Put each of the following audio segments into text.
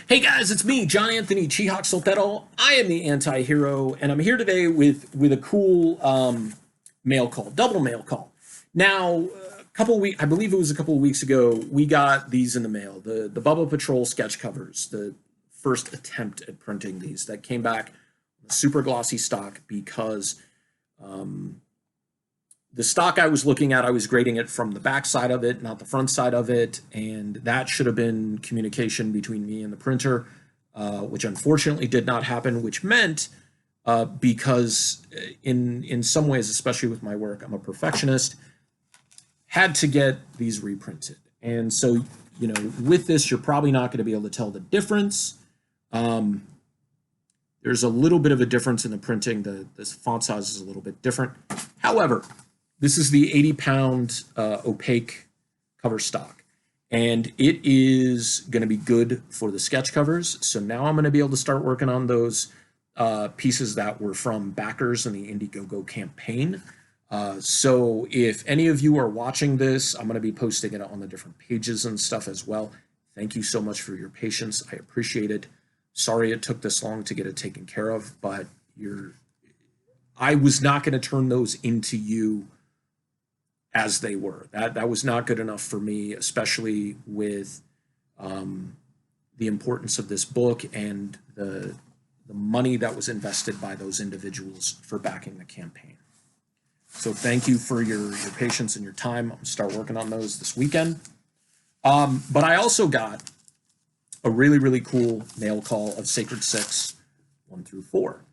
Hey guys, it's me, John Anthony Chihak Soltero. I am the anti-hero, and I'm here today with a cool mail call, double mail call. Now, a couple weeks, I believe it was a couple of weeks ago, we got these in the mail, the Bubba Patrol sketch covers, the first attempt at printing these that came back super glossy stock because the stock I was looking at, I was grading it from the back side of it, not the front side of it, and that should have been communication between me and the printer, which unfortunately did not happen, which meant because in some ways, especially with my work, I'm a perfectionist, had to get these reprinted. And so, with this, you're probably not going to be able to tell the difference. There's a little bit of a difference in the printing. The font size is a little bit different. However, this is the 80-pound opaque cover stock, and it is going to be good for the sketch covers. So now I'm going to be able to start working on those pieces that were from backers in the Indiegogo campaign. So if any of you are watching this, I'm going to be posting it on the different pages and stuff as well. Thank you so much for your patience. I appreciate it. Sorry it took this long to get it taken care of, but I was not going to turn those into you as they were. That was not good enough for me, especially with the importance of this book and the money that was invested by those individuals for backing the campaign. So thank you for your patience and your time. I'm going to start working on those this weekend. But I also got a really, really cool mail call of Sacred Six, 1 through 4.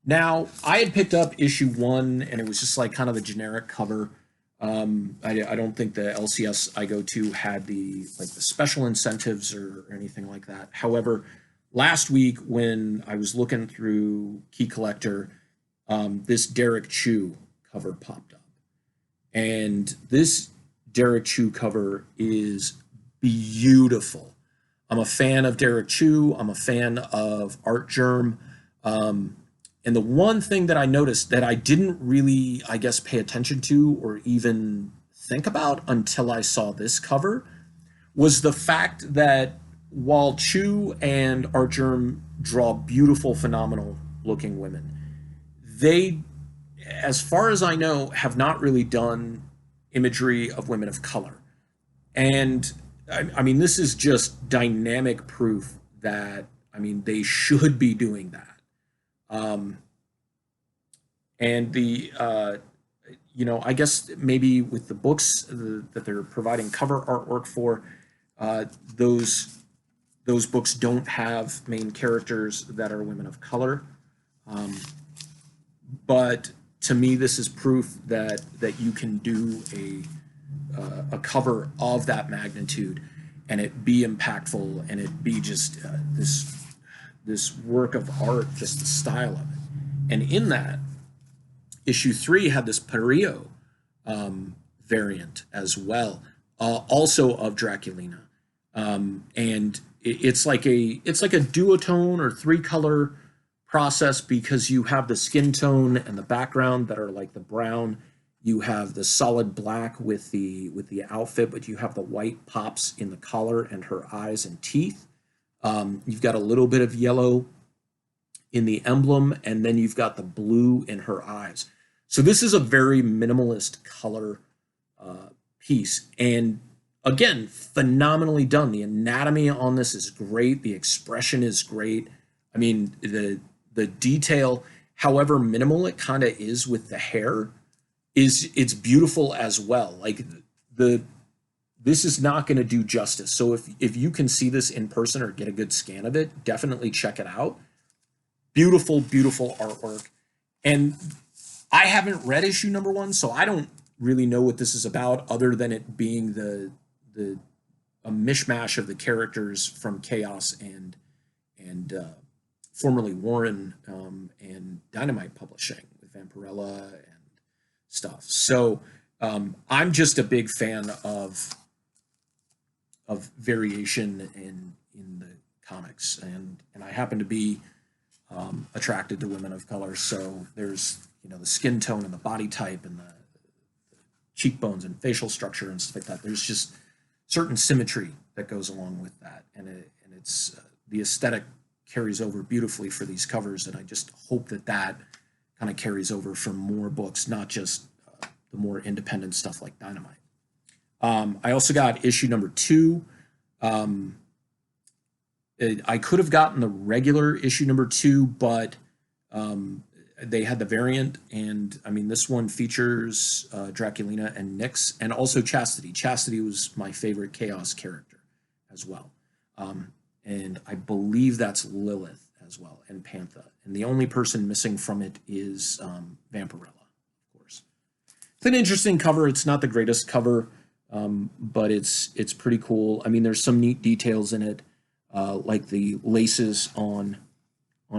Now, I had picked up issue 1, and it was just like kind of a generic cover. I don't think the LCS I go to had the special incentives or anything like that. However, last week when I was looking through Key Collector, this Derek Chu cover popped up. And this Derek Chu cover is beautiful. I'm a fan of Derek Chu. I'm a fan of Art Germ. And the one thing that I noticed that I didn't really, I guess, pay attention to or even think about until I saw this cover was the fact that while Chu and Art Germ draw beautiful, phenomenal looking women, they, as far as I know, have not really done imagery of women of color. And I mean, this is just dynamic proof that, they should be doing that. And I guess maybe with the books that they're providing cover artwork for, those books don't have main characters that are women of color. But to me, this is proof that you can do a cover of that magnitude and it be impactful and it be just this work of art, just the style of it. And in that, issue 3 had this Perio variant as well, also of Draculina, and it's like a duotone or 3-color process because you have the skin tone and the background that are like the brown. You have the solid black with the outfit, but you have the white pops in the collar and her eyes and teeth. You've got a little bit of yellow in the emblem, and then you've got the blue in her eyes. So this is a very minimalist color piece. And again, phenomenally done. The anatomy on this is great. The expression is great. I mean, the detail, however minimal it kind of is with the hair, it's beautiful as well. Like this is not going to do justice. So if you can see this in person or get a good scan of it, definitely check it out. Beautiful, beautiful artwork. And I haven't read issue number 1, so I don't really know what this is about other than it being a mishmash of the characters from Chaos and formerly Warren and Dynamite Publishing with Vampirella and stuff. So I'm just a big fan of variation in the comics, and I happen to be attracted to women of color. So there's the skin tone and the body type and the cheekbones and facial structure and stuff like that. There's just certain symmetry that goes along with that, and it's the aesthetic carries over beautifully for these covers, and I just hope that that kind of carries over for more books, not just the more independent stuff like Dynamite. I also got issue number 2. I could have gotten the regular issue number 2, but they had the variant, and I mean, this one features Draculina and Nyx, and also Chastity. Chastity was my favorite Chaos character as well. And I believe that's Lilith as well, and Pantha. And the only person missing from it is Vampirella, of course. It's an interesting cover. It's not the greatest cover, but it's pretty cool. I mean, there's some neat details in it, like the laces on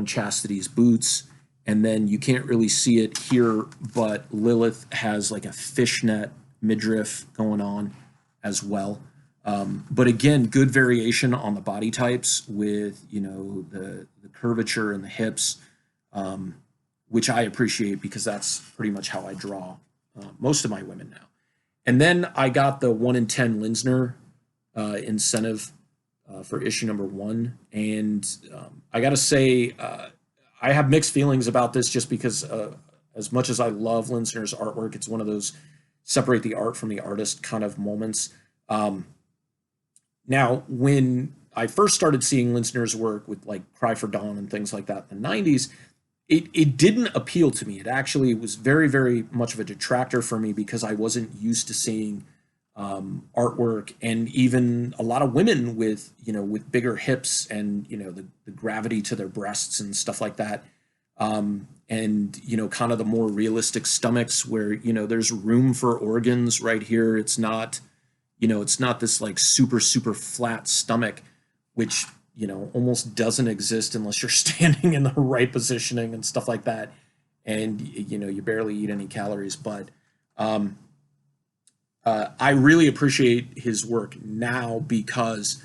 Chastity's boots. And then you can't really see it here, but Lilith has like a fishnet midriff going on as well. But again, good variation on the body types with, you know, the curvature in the hips, which I appreciate because that's pretty much how I draw most of my women now. And then I got the 1 in 10 Linsner incentive for issue number 1. And I got to say, I have mixed feelings about this just because as much as I love Linsner's artwork, it's one of those separate the art from the artist kind of moments. Now, when I first started seeing Linsner's work with like Cry for Dawn and things like that in the 90s, it didn't appeal to me. It actually was very, very much of a detractor for me because I wasn't used to seeing artwork and even a lot of women with, you know, with bigger hips and, you know, the gravity to their breasts and stuff like that. And, you know, kind of the more realistic stomachs where, you know, there's room for organs right here. It's not, you know, it's not this like super, super flat stomach, which, you know, almost doesn't exist unless you're standing in the right positioning and stuff like that. And, you know, you barely eat any calories, but, I really appreciate his work now because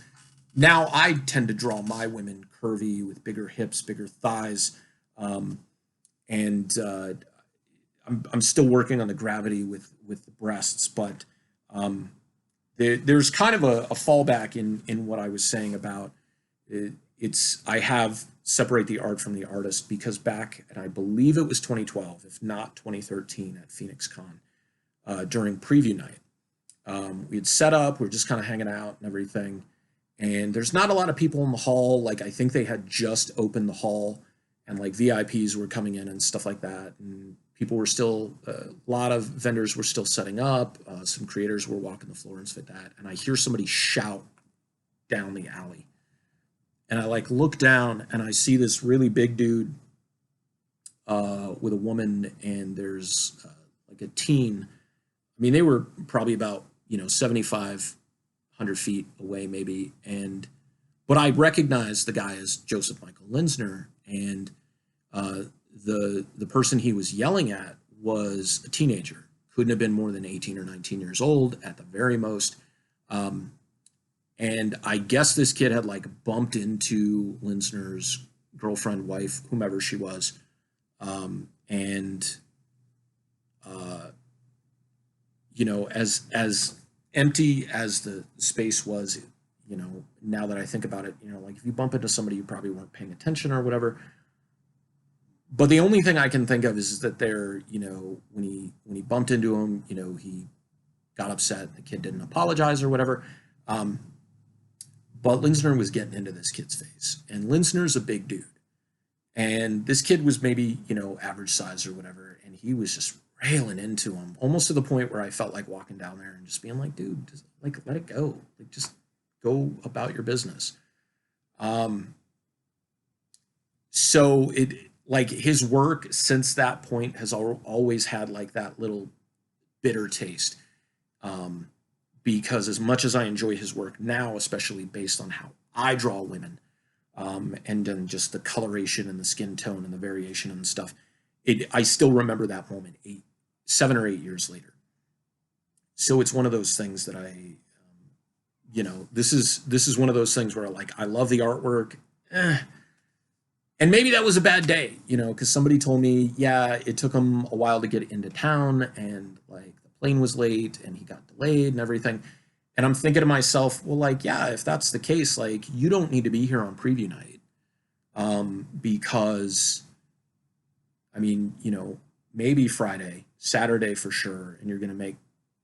now I tend to draw my women curvy with bigger hips, bigger thighs, and I'm still working on the gravity with the breasts, but there's kind of a fallback in what I was saying about it. I have separate the art from the artist because back, and I believe it was 2012, if not 2013, at Phoenix Con during preview night. We had set up, we were just kind of hanging out and everything. And there's not a lot of people in the hall. Like, I think they had just opened the hall and like VIPs were coming in and stuff like that. And people were still, a lot of vendors were still setting up. Some creators were walking the floor and stuff like that. And I hear somebody shout down the alley. And I like look down and I see this really big dude with a woman, and there's like a teen. I mean, they were probably about, you know, 7,500 feet away maybe. But I recognized the guy as Joseph Michael Linsner, and the person he was yelling at was a teenager. Couldn't have been more than 18 or 19 years old at the very most. And I guess this kid had like bumped into Linsner's girlfriend, wife, whomever she was. You know, as empty as the space was, you know, now that I think about it, you know, like if you bump into somebody, you probably weren't paying attention or whatever. But the only thing I can think of is that there, you know, when he bumped into him, you know, he got upset. The kid didn't apologize or whatever. But Linsner was getting into this kid's face, and Linsner's a big dude, and this kid was maybe, you know, average size or whatever, and he was just railing into him, almost to the point where I felt like walking down there and just being like, dude, just like let it go, like just go about your business. So it, like, his work since that point has always had like that little bitter taste, because as much as I enjoy his work now, especially based on how I draw women, and then just the coloration and the skin tone and the variation and stuff, I still remember that moment 7 or 8 years later. So it's one of those things that you know, this is one of those things where like I love the artwork, and maybe that was a bad day, you know, because somebody told me, yeah, it took him a while to get into town, and like the plane was late, and he got delayed and everything. And I'm thinking to myself, well, like, yeah, if that's the case, like, you don't need to be here on preview night. Because, I mean, maybe Friday, Saturday for sure, and you're going to make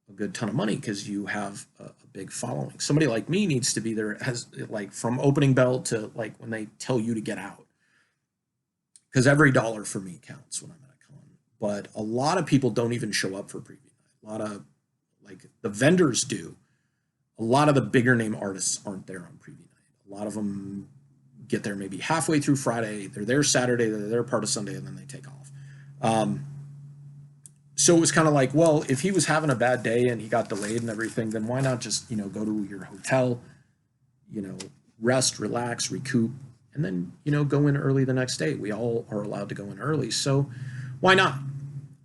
a good ton of money because you have a big following. Somebody like me needs to be there, has like from opening bell to like when they tell you to get out, because every dollar for me counts when I'm at a con. But a lot of people don't even show up for preview night. A lot of like the vendors do. A lot of the bigger name artists aren't there on preview night. A lot of them get there maybe halfway through Friday. They're there Saturday. They're there part of Sunday, and then they take off. So it was kind of like, well, if he was having a bad day and he got delayed and everything, then why not just, go to your hotel, rest, relax, recoup, and then, go in early the next day. We all are allowed to go in early. So why not?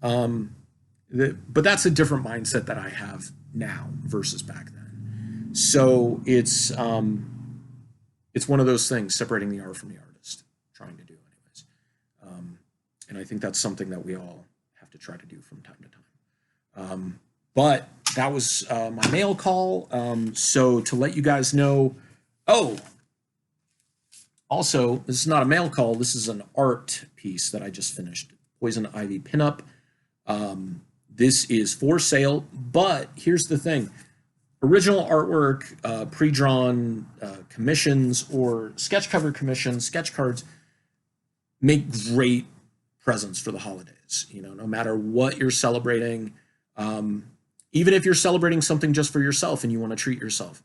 But that's a different mindset that I have now versus back then. So it's one of those things, separating the art from the artist, trying to do anyways. And I think that's something that we all have to try to do from time to time. But that was my mail call. So to let you guys know, also, this is not a mail call. This is an art piece that I just finished. Poison Ivy pinup. This is for sale, but here's the thing. Original artwork, pre-drawn commissions or sketch cover commissions, sketch cards make great presents for the holidays. No matter what you're celebrating, even if you're celebrating something just for yourself and you want to treat yourself,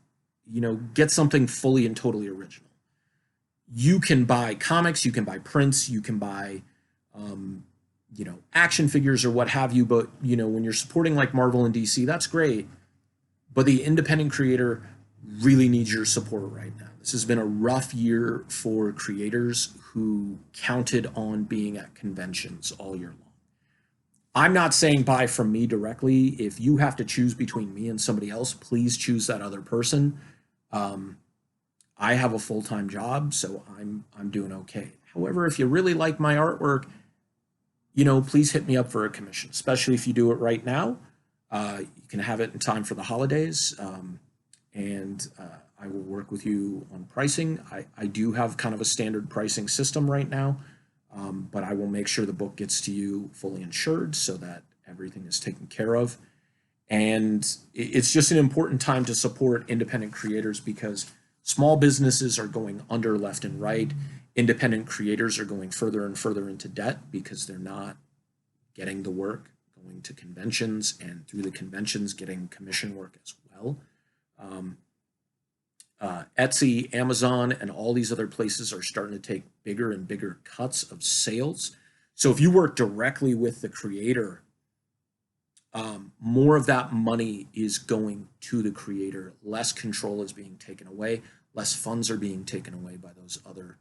get something fully and totally original. You can buy comics, you can buy prints, you can buy, action figures or what have you. But, when you're supporting like Marvel and DC, that's great. But the independent creator really needs your support right now. This has been a rough year for creators who counted on being at conventions all year long. I'm not saying buy from me directly. If you have to choose between me and somebody else, please choose that other person. I have a full-time job, so I'm doing okay. However, if you really like my artwork, please hit me up for a commission, especially if you do it right now. You can have it in time for the holidays, and I will work with you on pricing. I do have kind of a standard pricing system right now, but I will make sure the book gets to you fully insured so that everything is taken care of. And it's just an important time to support independent creators because small businesses are going under left and right. Independent creators are going further and further into debt because they're not getting the work, going to conventions, and through the conventions getting commission work as well. Etsy, Amazon, and all these other places are starting to take bigger and bigger cuts of sales. So if you work directly with the creator, more of that money is going to the creator. Less control is being taken away. Less funds are being taken away by those other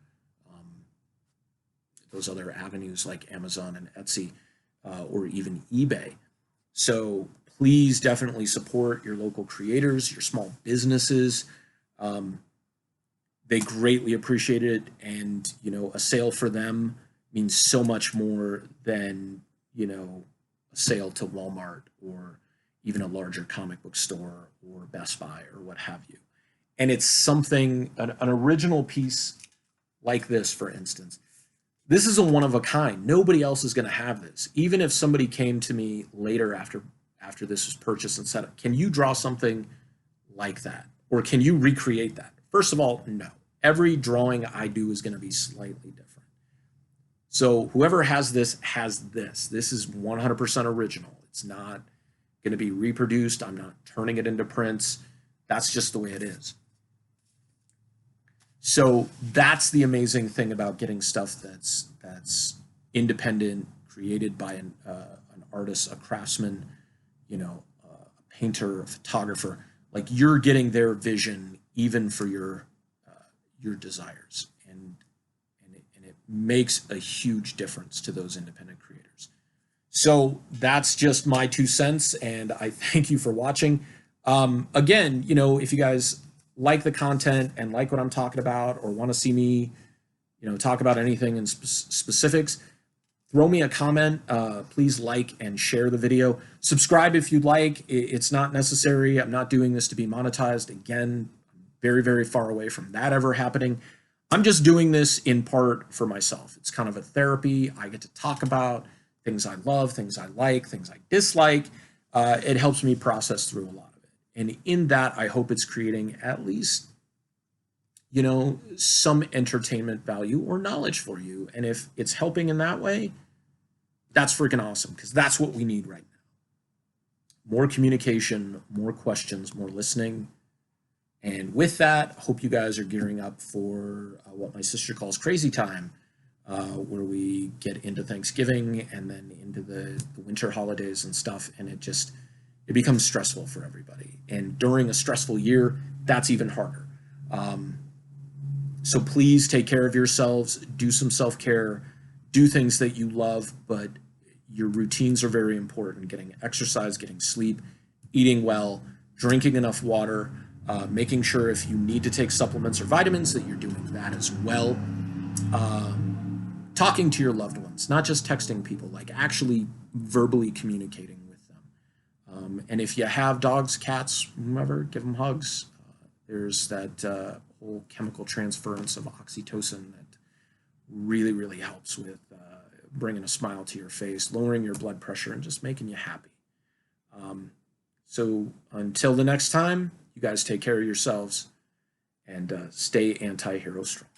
avenues like Amazon and Etsy, or even eBay. So please definitely support your local creators, your small businesses. They greatly appreciate it, and a sale for them means so much more than a sale to Walmart or even a larger comic book store or Best Buy or what have you. And it's something, an original piece like this, for instance. This is a one of a kind. Nobody else is going to have this. Even if somebody came to me later after this was purchased and said, can you draw something like that? Or can you recreate that? First of all, no. Every drawing I do is going to be slightly different. So whoever has this has this. This is 100% original. It's not going to be reproduced. I'm not turning it into prints. That's just the way it is. So that's the amazing thing about getting stuff that's independent, created by an artist, a craftsman, a painter, a photographer. Like, you're getting their vision even for your desires, and it makes a huge difference to those independent creators. So that's just my 2 cents, and I thank you for watching. Again, if you guys like the content and like what I'm talking about, or want to see me, talk about anything in specifics, throw me a comment. Please like and share the video. Subscribe if you'd like. It's not necessary. I'm not doing this to be monetized. Again, very, very far away from that ever happening. I'm just doing this in part for myself. It's kind of a therapy. I get to talk about things I love, things I like, things I dislike. It helps me process through a lot of it. And in that, I hope it's creating at least, you know, some entertainment value or knowledge for you. And if it's helping in that way, that's freaking awesome, because that's what we need right now. More communication, more questions, more listening. And with that, I hope you guys are gearing up for what my sister calls crazy time, where we get into Thanksgiving and then into the winter holidays and stuff. And it becomes stressful for everybody. And during a stressful year, that's even harder. So please take care of yourselves, do some self-care, do things that you love, but your routines are very important. Getting exercise, getting sleep, eating well, drinking enough water, making sure if you need to take supplements or vitamins that you're doing that as well. Talking to your loved ones, not just texting people, like actually verbally communicating with them. And if you have dogs, cats, whomever, give them hugs. There's that whole chemical transference of oxytocin that really, really helps with bringing a smile to your face, lowering your blood pressure, and just making you happy. So until the next time, you guys take care of yourselves and stay anti-hero strong.